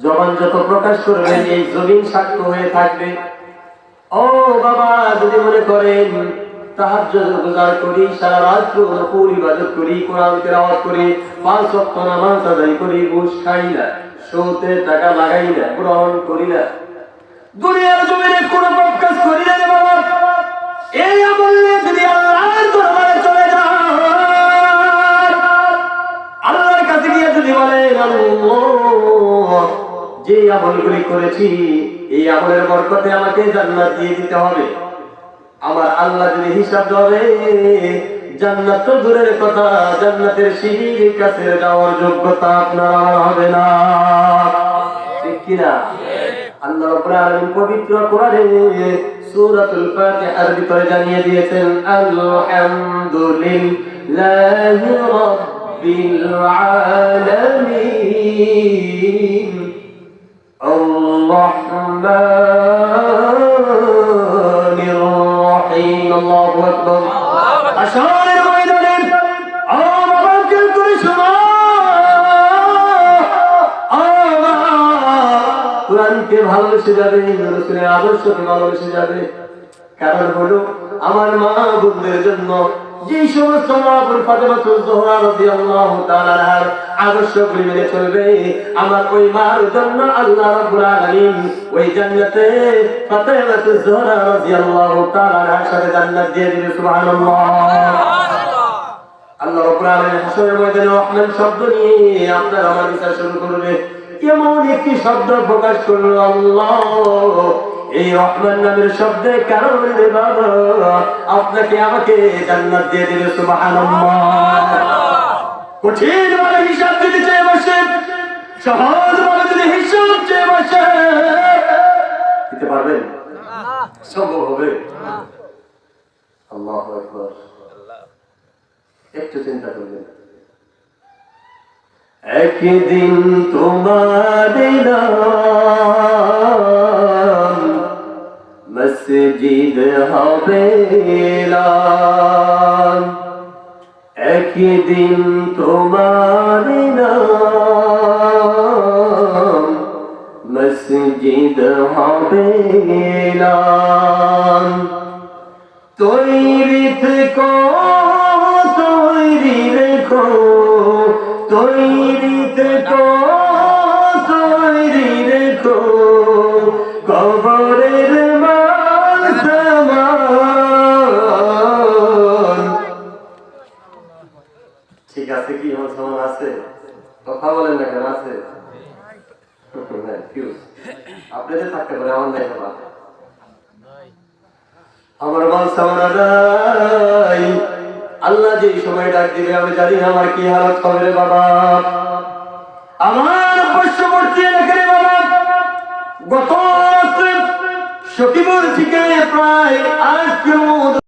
জবান যত প্রকাশ করবেন এই জমিন সাক্ষ্য হয়ে থাকবে। ও বাবা, যদি মনে করেন তাহাজ্জুদ গুজার করি, সারা রাত নফল ইবাদত করি, কোরআন তেলাওয়াত করি, 5 ওয়াক্ত নামাজ আদায় করি, ঘুষ খাই না, সুদে টাকা লাগাই না, গ্রহণ করি না, দুনিয়ার জমিনে কোনো পাপ কাজ করি না রে বাবা, এই আমল নিয়ে যদি আল্লাহর দরবারে চলে যান, আল্লাহর কাছে গিয়ে যদি বলেন আল্লাহ যে আমলগুলি করেছি এই আমলের বরকতে আমাকে জান্নাত দিয়ে দিতে হবে, আমার আল্লাহ যদি হিসাব ধরে জান্নাত তো দূরের কথা, জান্নাতের সিঁড়ির কাছে যাওয়ার যোগ্যতা আপনার আমার হবে না। ঠিক কিনা? আল্লাহ রাব্বুল আলামিন পবিত্র কোরআনে সূরাতুল ফাতিহার ভিতরে জানিয়ে দিয়েছেন আলহামদুলিল্লাহি রাব্বিল আলামিন আর-রাহমানির রহিম। আল্লাহু আকবার। আসরের ময়দানে আমাকে করে শোনা, কোরআনকে ভালোবেসে যাবে, রাসূলের আদর্শকে ভালোবেসে যাবে। কারণ হলো আমার মা বোনদের জন্য যে সমস্ত মা বোন ফাতেমাতুজ জোহরা রাদিয়াল্লাহু তাআলা আনহার আদর্শগুলি মেনে চলবে, আমার ওই মার জন্য আল্লাহ রাব্বুল আলামিন ওই জান্নাতে ফাতেমাতুজ জোহরা রাদিয়াল্লাহু তাআলা আনহার সাথে জান্নাত দিয়ে দিবে। সুবহানাল্লাহ। আল্লাহ রাব্বুল আলামিন হাসরের ময়দানে রহমান শব্দ নিয়ে আপনার আমার বিচার শুরু করবে। এমন একটি শব্দ প্রকাশ করলো আল্লাহ, এই রহমান নামের শব্দে কারণে রে বাবা আপনাকে আমাকে জান্নাত দিয়ে দিবে। সুবহানাল্লাহ। কঠিন ভাবে হিসাব দিতে চেয়ে বসে, সহজ ভাবে যদি হিসাব চেয়ে বসে, দিতে পারবেন? সম্ভব হবে? আল্লাহু আকবার। একটু চিন্তা করবেন, একদিন তোমার নাম মসজিদ হবে এলান, একদিন তোমার নাম মসজিদ হবে এলান, তৈরি থেকো তৈরি রেখো, তৈরি থেকো তৈরি রেখো, কবরের মাল সামান। ঠিক আছে কি সামান আছে? কথা বলেন না কেন? আছে? আপনাদের থাকতে পারে, আমার নাই বাবা, আমার মাল সামান নাই। আল্লাহ যে সময় ডাক দিবে আমি জানি না আমার কি হালত হবে রে বাবা। আমার পার্শ্ববর্তী এলাকার বাবা গত রাত্রে সখীপুর থেকে প্রায় 8 কিলোমিটার